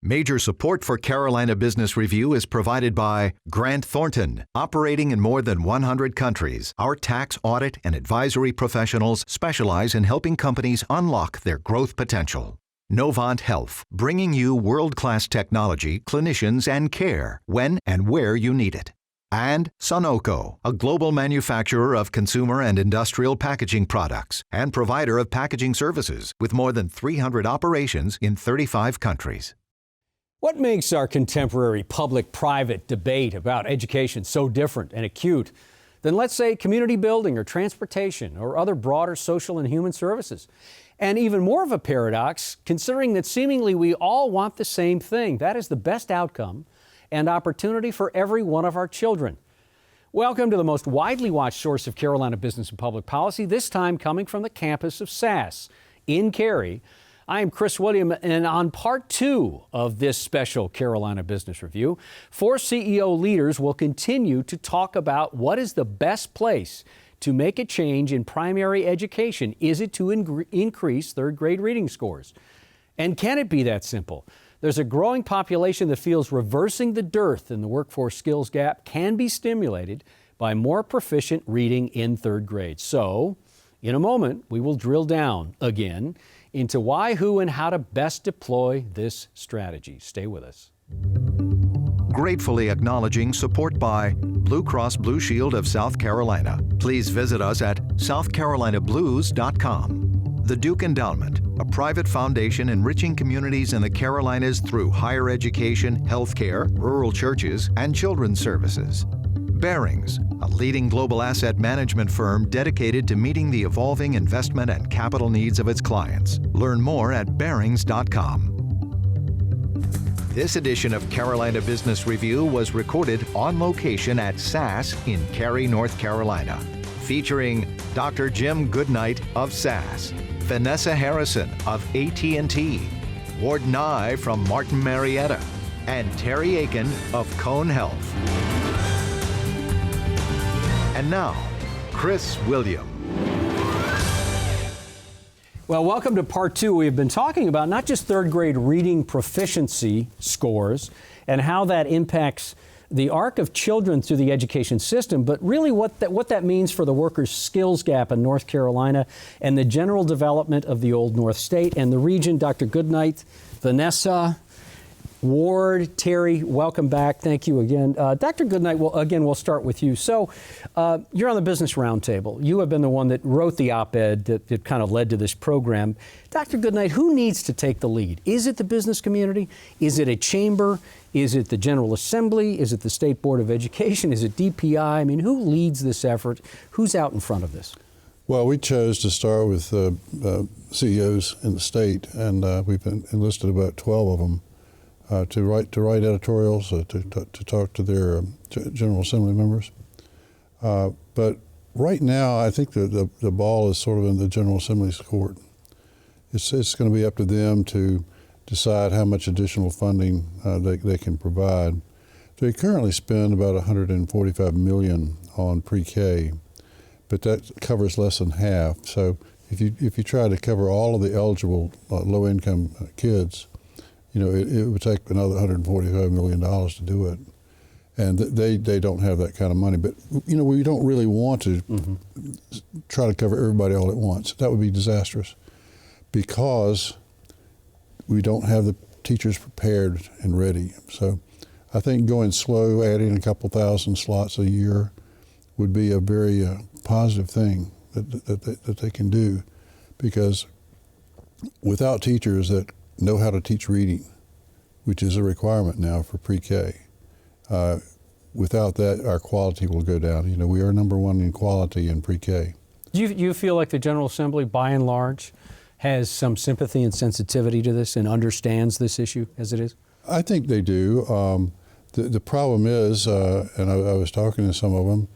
Major support for Carolina Business Review is provided by Grant Thornton. Operating in more than 100 countries, our tax, audit, and advisory professionals specialize in helping companies unlock their growth potential. Novant Health, bringing you world-class technology, clinicians, and care when and where you need it. And Sunoco, a global manufacturer of consumer and industrial packaging products and provider of packaging services with more than 300 operations in 35 countries. What makes our contemporary public-private debate about education so different and acute than, let's say, community building or transportation or other broader social and human services? And even more of a paradox, considering that seemingly we all want the same thing. That is the best outcome and opportunity for every one of our children. Welcome to the most widely watched source of Carolina business and public policy, this time coming from the campus of SAS in Cary. I am Chris William, and on part 2 of this special Carolina Business Review, 4 CEO leaders will continue to talk about what is the best place to make a change in primary education. Is it to increase third grade reading scores? And can it be that simple? There's a growing population that feels reversing the dearth in the workforce skills gap can be stimulated by more proficient reading in third grade. So, in a moment, we will drill down again into why, who, and how to best deploy this strategy. Stay with us. Gratefully acknowledging support by Blue Cross Blue Shield of South Carolina. Please visit us at southcarolinablues.com. The Duke Endowment, a private foundation enriching communities in the Carolinas through higher education, healthcare, rural churches, and children's services. Barings, a leading global asset management firm dedicated to meeting the evolving investment and capital needs of its clients. Learn more at barings.com. This edition of Carolina Business Review was recorded on location at SAS in Cary, North Carolina, featuring Dr. Jim Goodnight of SAS, Venessa Harrison of AT&T, Ward Nye from Martin Marietta, and Terry Akin of Cone Health. And now, Chris William. Well, welcome to part 2. We've been talking about not just third grade reading proficiency scores and how that impacts the arc of children through the education system, but really what that means for the workers' skills gap in North Carolina and the general development of the Old North State and the region. Dr. Goodnight, Venessa, Ward, Terry, welcome back. Thank you again. Dr. Goodnight, we'll start with you. So you're on the Business Roundtable. You have been the one that wrote the op-ed that kind of led to this program. Dr. Goodnight, who needs to take the lead? Is it the business community? Is it a chamber? Is it the General Assembly? Is it the State Board of Education? Is it DPI? I mean, who leads this effort? Who's out in front of this? Well, we chose to start with CEOs in the state, and we've enlisted about 12 of them. To write editorials, to talk to their General Assembly members. But right now, I think the ball is sort of in the General Assembly's court. It's going to be up to them to decide how much additional funding they can provide. They currently spend about $145 million on pre-K, but that covers less than half. So if you try to cover all of the eligible low-income kids, it would take another $145 million to do it. And they don't have that kind of money. But, we don't really want to try to cover everybody all at once. That would be disastrous because we don't have the teachers prepared and ready. So I think going slow, adding a couple thousand slots a year would be a very positive thing that they can do, because without teachers that know how to teach reading, which is a requirement now for pre-K. Without that, our quality will go down. We are number one in quality in pre-K. Do you feel like the General Assembly, by and large, has some sympathy and sensitivity to this and understands this issue as it is? I think they do. The problem is, and I was talking to some of them,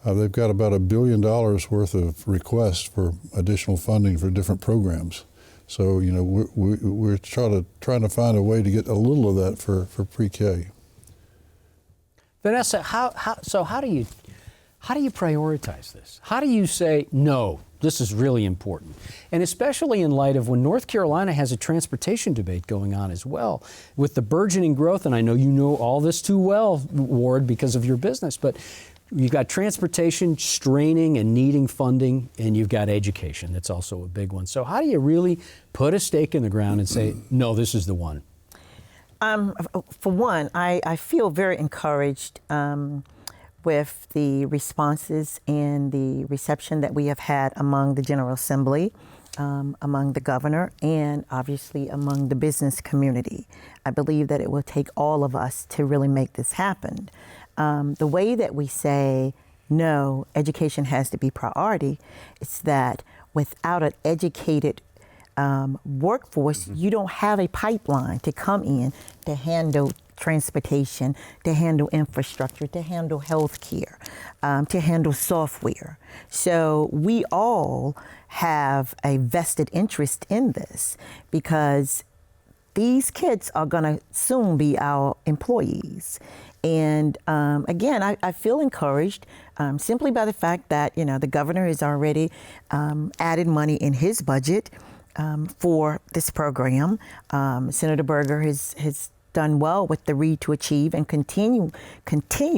they've got about $1 billion worth of requests for additional funding for different programs. So, we're trying to find a way to get a little of that for pre-K. Venessa, how How do you prioritize this? How do you say, no, this is really important? And especially in light of when North Carolina has a transportation debate going on as well, with the burgeoning growth, and I know you know all this too well, Ward, because of your business, but you've got transportation straining and needing funding, and you've got education. That's also a big one. So how do you really put a stake in the ground and say, no, this is the one? For one, I feel very encouraged with the responses and the reception that we have had among the General Assembly, among the governor, and obviously among the business community. I believe that it will take all of us to really make this happen. The way that we say, no, education has to be priority, is that without an educated workforce, you don't have a pipeline to come in to handle transportation, to handle infrastructure, to handle healthcare, to handle software. So we all have a vested interest in this because these kids are going to soon be our employees. And again, I feel encouraged simply by the fact that, the governor has already added money in his budget for this program. Senator Berger has done well with the Read to Achieve and continue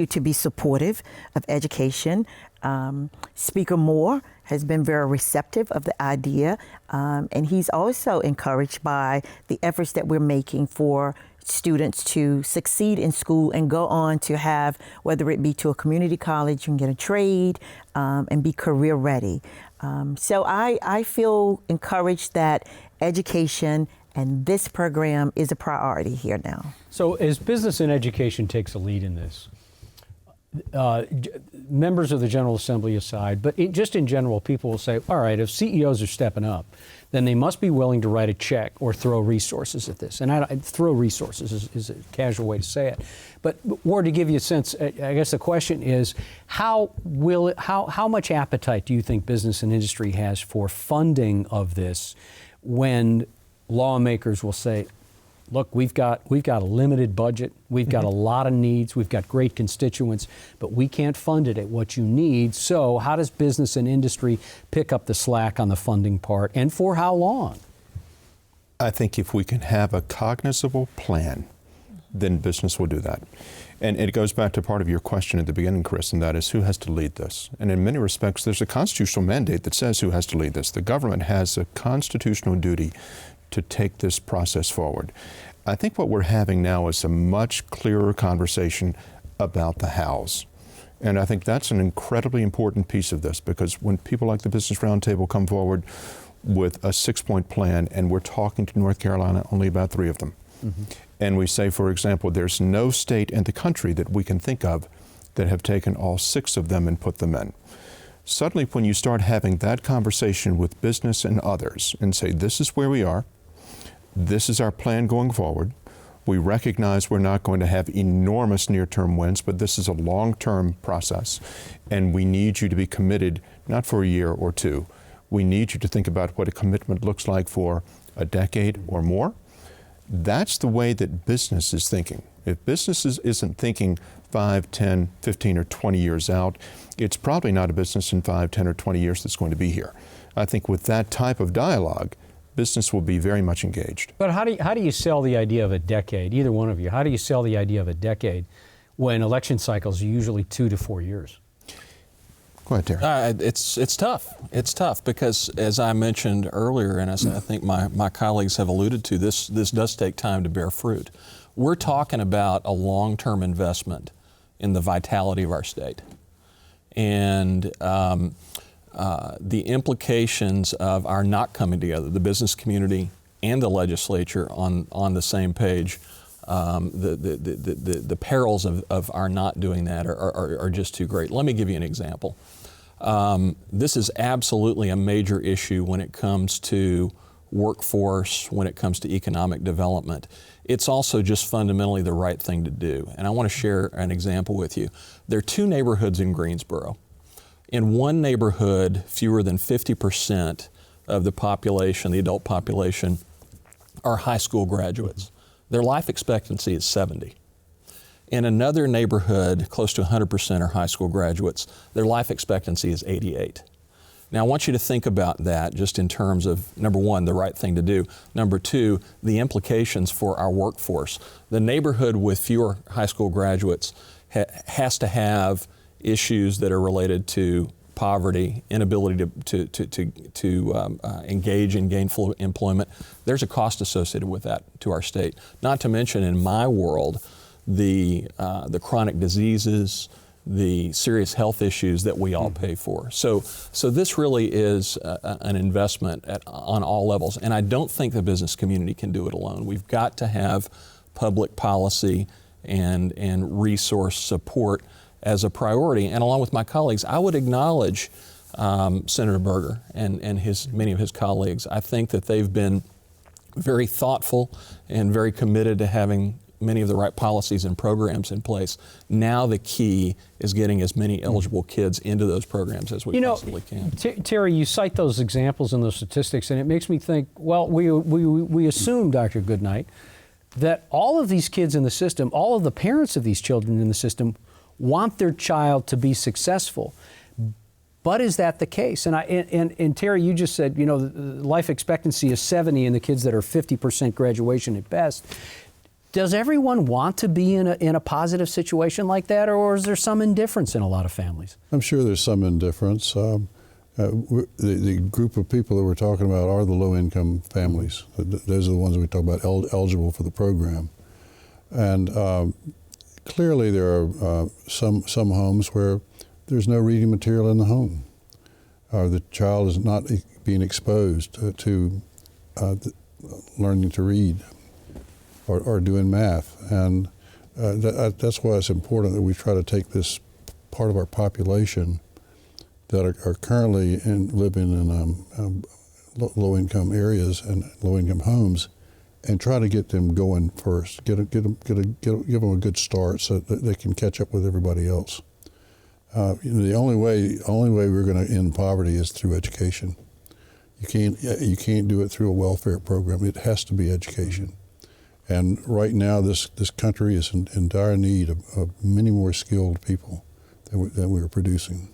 to be supportive of education. Speaker Moore has been very receptive of the idea, and he's also encouraged by the efforts that we're making for students to succeed in school and go on to have, whether it be to a community college, you can get a trade and be career ready. So I feel encouraged that education and this program is a priority here now. So as business and education takes a lead in this, members of the General Assembly aside, but just in general, people will say, all right, if CEOs are stepping up, then they must be willing to write a check or throw resources at this. And throw resources is a casual way to say it. But Ward, to give you a sense, I guess the question is, how much appetite do you think business and industry has for funding of this when lawmakers will say, look, we've got a limited budget, we've got a lot of needs, we've got great constituents, but we can't fund it at what you need. So how does business and industry pick up the slack on the funding part, and for how long? I think if we can have a cognizable plan, then business will do that. And it goes back to part of your question at the beginning, Chris, and that is who has to lead this? And in many respects, there's a constitutional mandate that says who has to lead this. The government has a constitutional duty to take this process forward. I think what we're having now is a much clearer conversation about the hows. And I think that's an incredibly important piece of this, because when people like the Business Roundtable come forward with a 6-point plan, and we're talking to North Carolina only about 3 of them, and we say, for example, there's no state in the country that we can think of that have taken all 6 of them and put them in. Suddenly, when you start having that conversation with business and others and say, this is where we are, this is our plan going forward. We recognize we're not going to have enormous near-term wins, but this is a long-term process, and we need you to be committed, not for a year or 2. We need you to think about what a commitment looks like for a decade or more. That's the way that business is thinking. If business isn't thinking 5, 10, 15, or 20 years out, it's probably not a business in 5, 10, or 20 years that's going to be here. I think with that type of dialogue, business will be very much engaged. But how do you sell the idea of a decade, either one of you, how do you sell the idea of a decade when election cycles are usually 2 to 4 years? Go ahead, Terry. It's tough. It's tough because, as I mentioned earlier, and as I think my colleagues have alluded to, this does take time to bear fruit. We're talking about a long-term investment in the vitality of our state. And the implications of our not coming together, the business community and the legislature on the same page, the perils of our not doing that are just too great. Let me give you an example. This is absolutely a major issue when it comes to workforce, when it comes to economic development. It's also just fundamentally the right thing to do. And I want to share an example with you. There are 2 neighborhoods in Greensboro. In one neighborhood, fewer than 50% of the population, the adult population, are high school graduates. Their life expectancy is 70. In another neighborhood, close to 100% are high school graduates. Their life expectancy is 88. Now, I want you to think about that just in terms of, number one, the right thing to do. Number two, the implications for our workforce. The neighborhood with fewer high school graduates has to have issues that are related to poverty, inability to engage in gainful employment. There's a cost associated with that to our state. Not to mention, in my world, the chronic diseases, the serious health issues that we all pay for. So this really is an investment on all levels, and I don't think the business community can do it alone. We've got to have public policy and resource support as a priority. And along with my colleagues, I would acknowledge Senator Berger and many of his colleagues. I think that they've been very thoughtful and very committed to having many of the right policies and programs in place. Now the key is getting as many eligible kids into those programs as we possibly can. Terry, you cite those examples and those statistics, and it makes me think, well, we assume, Dr. Goodnight, that all of these kids in the system, all of the parents of these children in the system want their child to be successful. But is that the case? And Terry, you just said, life expectancy is 70 in the kids that are 50% graduation at best. Does everyone want to be in a positive situation like that, or is there some indifference in a lot of families? I'm sure there's some indifference. The group of people that we're talking about are the low-income families. Those are the ones we talk about eligible for the program. And clearly there are some homes where there's no reading material in the home. The child is not being exposed to learning to read or doing math. And that's why it's important that we try to take this part of our population that are currently living in low-income areas and low-income homes, and try to get them going first. Give them a good start so that they can catch up with everybody else. The only way we're going to end poverty is through education. You can't do it through a welfare program. It has to be education. And right now, this country is in dire need of many more skilled people than we are producing.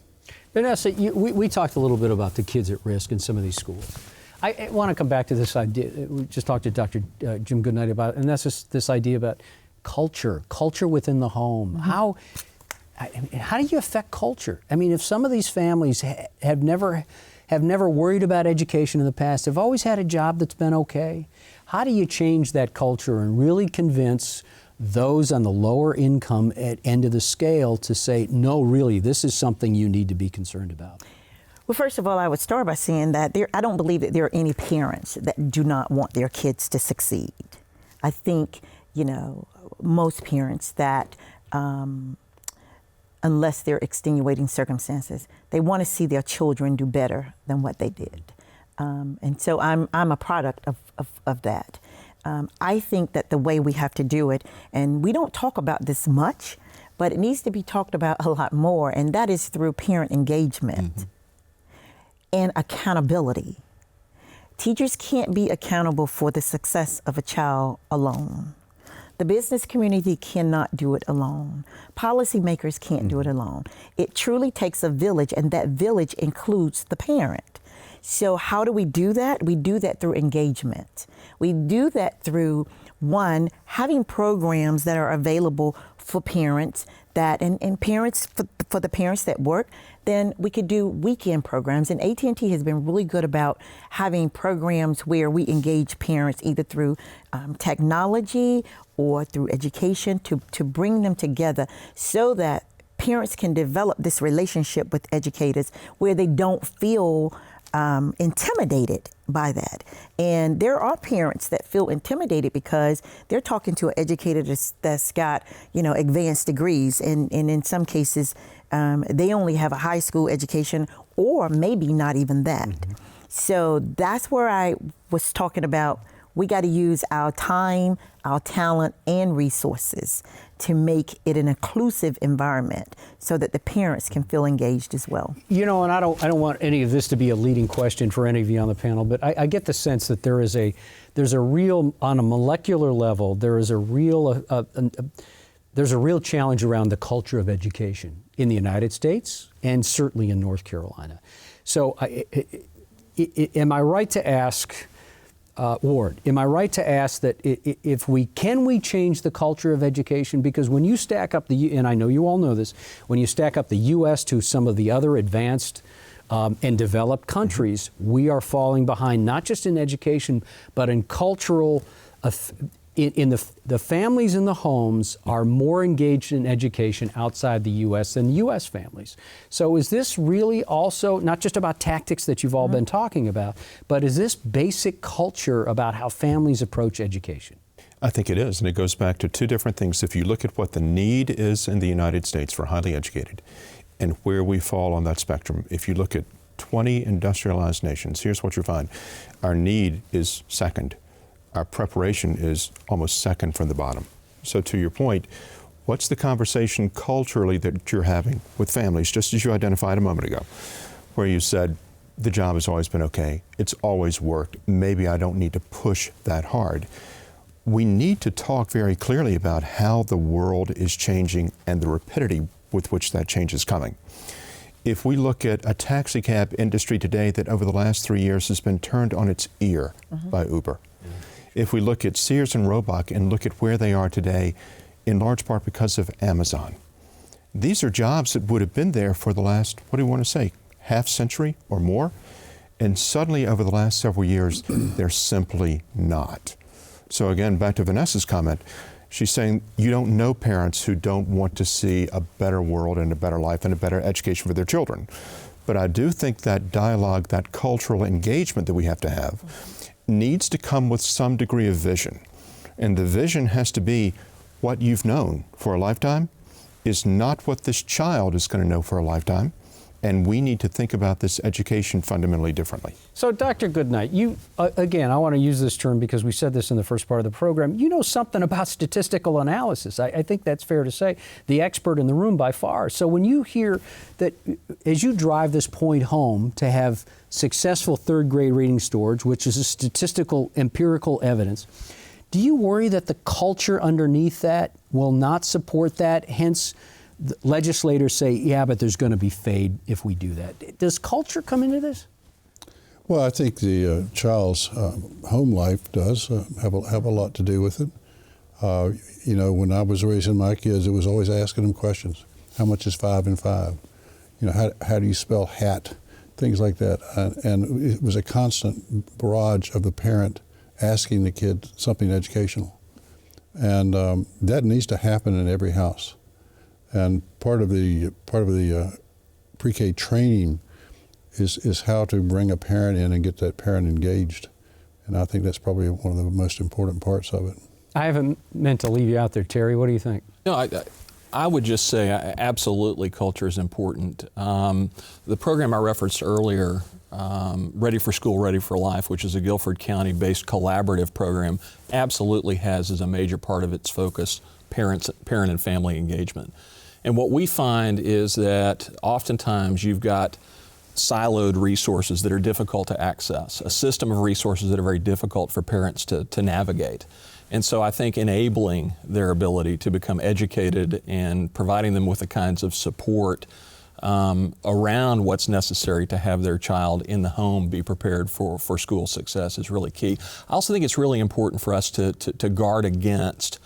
Venessa, we talked a little bit about the kids at risk in some of these schools. I want to come back to this idea. We just talked to Dr. Jim Goodnight about it, and that's this idea about culture within the home. Mm-hmm. How do you affect culture? I mean, if some of these families have never worried about education in the past, have always had a job that's been okay, how do you change that culture and really convince those on the lower income end of the scale to say, no, really, this is something you need to be concerned about? Well, first of all, I would start by saying that I don't believe that there are any parents that do not want their kids to succeed. I think, most parents that, unless they're extenuating circumstances, they want to see their children do better than what they did. And so I'm a product of that. I think that the way we have to do it, and we don't talk about this much, but it needs to be talked about a lot more, and that is through parent engagement. Mm-hmm. And accountability. Teachers can't be accountable for the success of a child alone. The business community cannot do it alone. Policymakers can't do it alone. It truly takes a village, and that village includes the parent. So how do we do that? We do that through engagement. We do that through, one, having programs that are available for parents and parents, for the parents that work. Then we could do weekend programs, and AT&T has been really good about having programs where we engage parents either through technology or through education to bring them together so that parents can develop this relationship with educators where they don't feel intimidated by that. And there are parents that feel intimidated because they're talking to an educator that's got, advanced degrees, and in some cases, they only have a high school education or maybe not even that. Mm-hmm. So that's where I was talking about we got to use our time, our talent, and resources to make it an inclusive environment so that the parents can feel engaged as well. And I don't want any of this to be a leading question for any of you on the panel, but I get the sense that there's a real, on a molecular level, there is a real there's a real challenge around the culture of education in the United States and certainly in North Carolina. So am I right to ask, Ward, am I right to ask that if we change the culture of education? Because when you stack up and I know you all know this, when you stack up the U.S. to some of the other advanced and developed countries, we are falling behind not just in education, but in cultural. The families in the homes are more engaged in education outside the U.S. than U.S. families. So is this really also not just about tactics that you've all been talking about, but is this basic culture about how families approach education? I think it is, and it goes back to two different things. If you look at what the need is in the United States for highly educated and where we fall on that spectrum, if you look at 20 industrialized nations, here's what you find. Our need is second. Our preparation is almost second from the bottom. So to your point, what's the conversation culturally that you're having with families, just as you identified a moment ago, where you said, the job has always been okay, it's always worked, maybe I don't need to push that hard. We need to talk very clearly about how the world is changing and the rapidity with which that change is coming. If we look at a taxi cab industry today that over the last 3 years has been turned on its ear by Uber. If we look at Sears and Roebuck and look at where they are today, in large part because of Amazon, these are jobs that would have been there for the last, what do you want to say, half century or more? And suddenly over the last several years, they're simply not. So again, back to Vanessa's comment, she's saying you don't know parents who don't want to see a better world and a better life and a better education for their children. But I do think that dialogue, that cultural engagement that we have to have, needs to come with some degree of vision. And the vision has to be what you've known for a lifetime is not what this child is going to know for a lifetime. And we need to think about this education fundamentally differently. So, Dr. Goodnight, you, again, I want to use this term because we said this in the first part of the program. You know something about statistical analysis. I think that's fair to say. The expert in the room by far. So when you hear that, as you drive this point home to have successful third grade reading storage, which is a statistical, empirical evidence, do you worry that the culture underneath that will not support that? Hence, legislators say, yeah, but there's going to be fade if we do that. Does culture come into this? Well, I think the child's home life does have a lot to do with it. You know, when I was raising my kids, it was always asking them questions. How much is 5 and 5? You know, how do you spell hat? Things like that. And it was a constant barrage of the parent asking the kid something educational. And that needs to happen in every house. And part of the pre-K training is how to bring a parent in and get that parent engaged. And I think that's probably one of the most important parts of it. I haven't meant to leave you out there, Terry. What do you think? No, I would just say absolutely culture is important. The program I referenced earlier, Ready for School, Ready for Life, which is a Guilford County-based collaborative program, absolutely has as a major part of its focus parent and family engagement. And what we find is that oftentimes you've got siloed resources that are difficult to access, a system of resources that are very difficult for parents to navigate. And so I think enabling their ability to become educated and providing them with the kinds of support around what's necessary to have their child in the home be prepared for school success is really key. I also think it's really important for us to guard against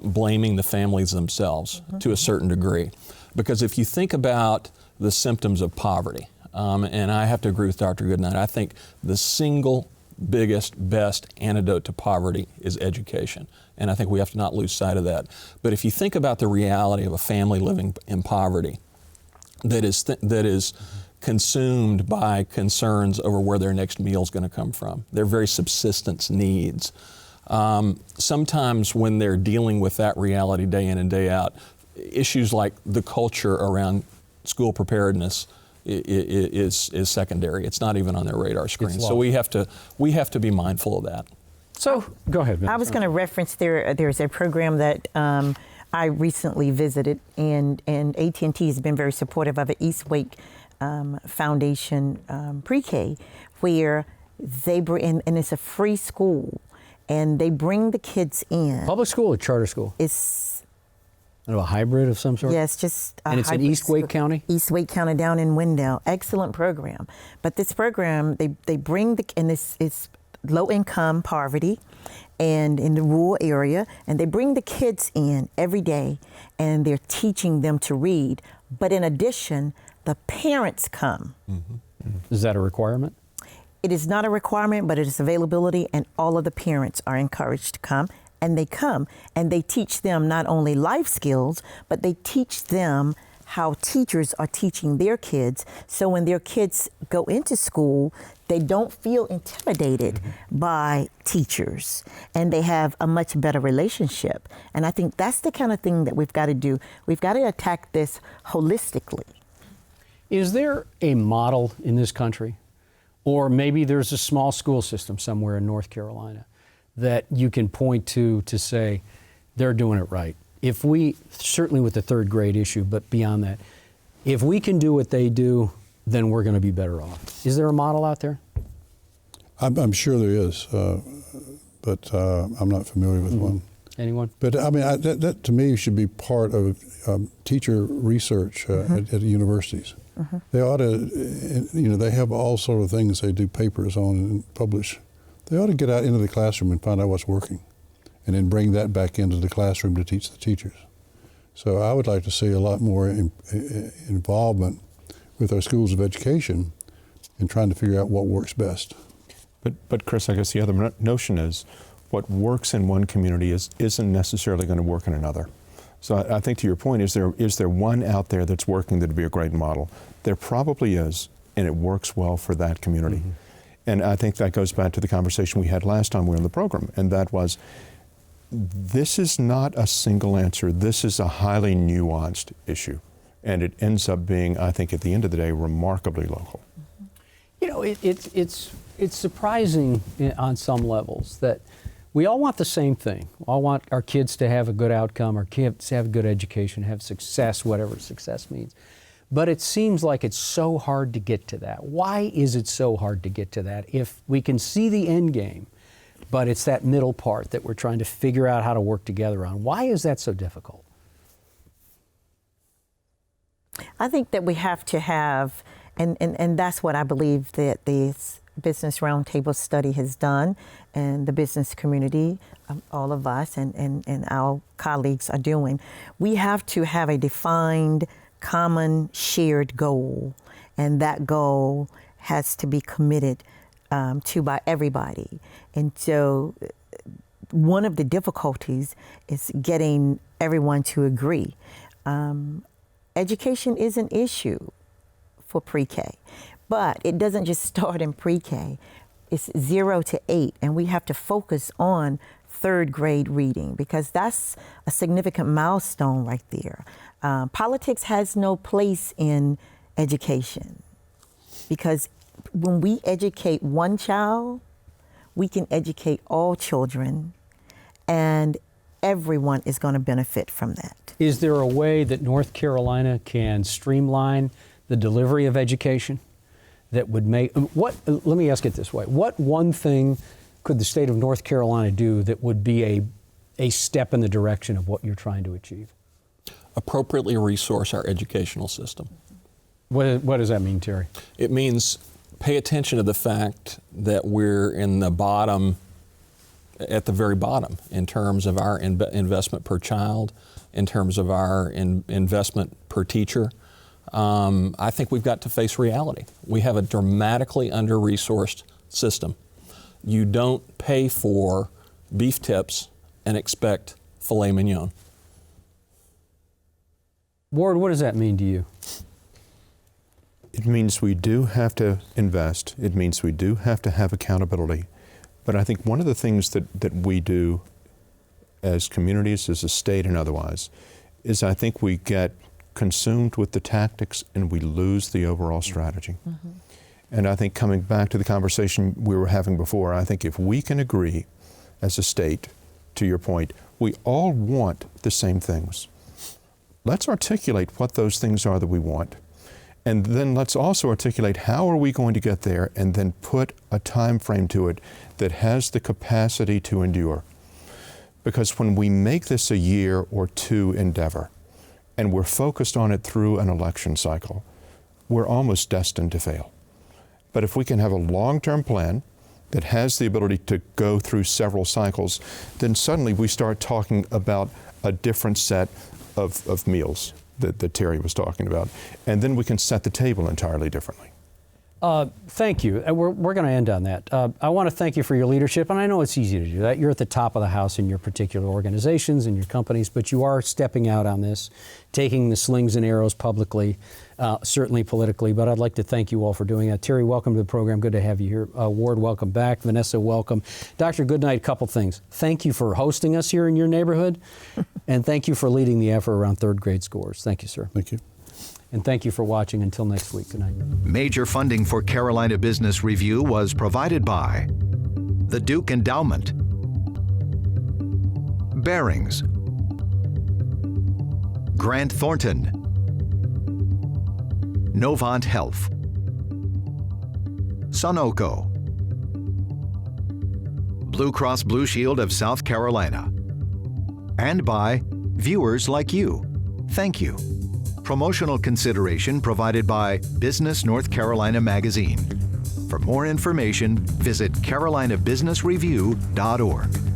blaming the families themselves to a certain degree. Because if you think about the symptoms of poverty, and I have to agree with Dr. Goodnight, I think the single biggest, best antidote to poverty is education. And I think we have to not lose sight of that. But if you think about the reality of a family living in poverty that is consumed by concerns over where their next meal is going to come from, their very subsistence needs, sometimes when they're dealing with that reality day in and day out, issues like the culture around school preparedness is secondary. It's not even on their radar screen. So we have to be mindful of that. So go ahead, Vince. I was going to reference there's a program that I recently visited, and AT&T has been very supportive of it, East Wake Foundation Pre-K, where they bring, and it's a free school, and they bring the kids in. Public school or charter school? It's A hybrid of some sort? Yes, just a And it's in hybrid East Wake school. County? East Wake County down in Wendell. Excellent program. But this program, they bring and it's low income poverty and in the rural area, and they bring the kids in every day and they're teaching them to read. But in addition, the parents come. Is that a requirement? It is not a requirement, but it is availability, and all of the parents are encouraged to come. And they come and they teach them not only life skills, but they teach them how teachers are teaching their kids. So when their kids go into school, they don't feel intimidated by teachers, and they have a much better relationship. And I think that's the kind of thing that we've got to do. We've got to attack this holistically. Is there a model in this country, or maybe there's a small school system somewhere in North Carolina, that you can point to say they're doing it right? If we, certainly with the third grade issue, but beyond that, if we can do what they do, then we're going to be better off. Is there a model out there? I'm sure there is, but I'm not familiar with one. Anyone? But I mean, that to me should be part of teacher research at universities. They ought to, they have all sort of things they do papers on and publish. They ought to get out into the classroom and find out what's working, and then bring that back into the classroom to teach the teachers. So I would like to see a lot more involvement with our schools of education in trying to figure out what works best. But Chris, I guess the other notion is what works in one community isn't necessarily going to work in another. So I think to your point, is there one out there that's working that would be a great model? There probably is, and it works well for that community. And I think that goes back to the conversation we had last time we were in the program, and that was, this is not a single answer. This is a highly nuanced issue, and it ends up being, I think, at the end of the day, remarkably local. You know, it's surprising on some levels that we all want the same thing. We all want our kids to have a good outcome, our kids to have a good education, have success, whatever success means. But it seems like it's so hard to get to that. Why is it so hard to get to that? If we can see the end game, but it's that middle part that we're trying to figure out how to work together on. Why is that so difficult? I think that we have to have, and that's what I believe that this Business Roundtable study has done, and the business community, all of us and our colleagues are doing. We have to have a defined, common, shared goal, and that goal has to be committed to by everybody. And so one of the difficulties is getting everyone to agree. Education is an issue for pre-K, but it doesn't just start in pre-K. It's 0 to 8, and we have to focus on third grade reading because that's a significant milestone right there. Politics has no place in education because when we educate one child, we can educate all children, and everyone is going to benefit from that. Is there a way that North Carolina can streamline the delivery of education that would make, let me ask it this way, what one thing could the state of North Carolina do that would be a step in the direction of what you're trying to achieve? Appropriately resource our educational system. What does that mean, Terry? It means pay attention to the fact that we're in the bottom, at the very bottom, in terms of our investment per child, in terms of our investment per teacher. I think we've got to face reality. We have a dramatically under-resourced system. You don't pay for beef tips and expect filet mignon. Ward, what does that mean to you? It means we do have to invest. It means we do have to have accountability. But I think one of the things that we do as communities, as a state and otherwise, is I think we get consumed with the tactics and we lose the overall strategy. And I think coming back to the conversation we were having before, I think if we can agree as a state, to your point, we all want the same things. Let's articulate what those things are that we want. And then let's also articulate how are we going to get there, and then put a time frame to it that has the capacity to endure. Because when we make this a year or two endeavor, and we're focused on it through an election cycle, we're almost destined to fail. But if we can have a long-term plan that has the ability to go through several cycles, then suddenly we start talking about a different set of meals that Terry was talking about. And then we can set the table entirely differently. Thank you. We're going to end on that. I want to thank you for your leadership, and I know it's easy to do that. You're at the top of the house in your particular organizations and your companies, but you are stepping out on this, taking the slings and arrows publicly, certainly politically, but I'd like to thank you all for doing that. Terry, welcome to the program. Good to have you here. Ward, welcome back. Vanessa, welcome. Dr. Goodnight, a couple things. Thank you for hosting us here in your neighborhood, and thank you for leading the effort around third grade scores. Thank you, sir. Thank you. And thank you for watching. Until next week. Good night. Major funding for Carolina Business Review was provided by the Duke Endowment, Barings, Grant Thornton, Novant Health, Sunoco, Blue Cross Blue Shield of South Carolina, and by viewers like you. Thank you. Promotional consideration provided by Business North Carolina Magazine. For more information, visit carolinabusinessreview.org.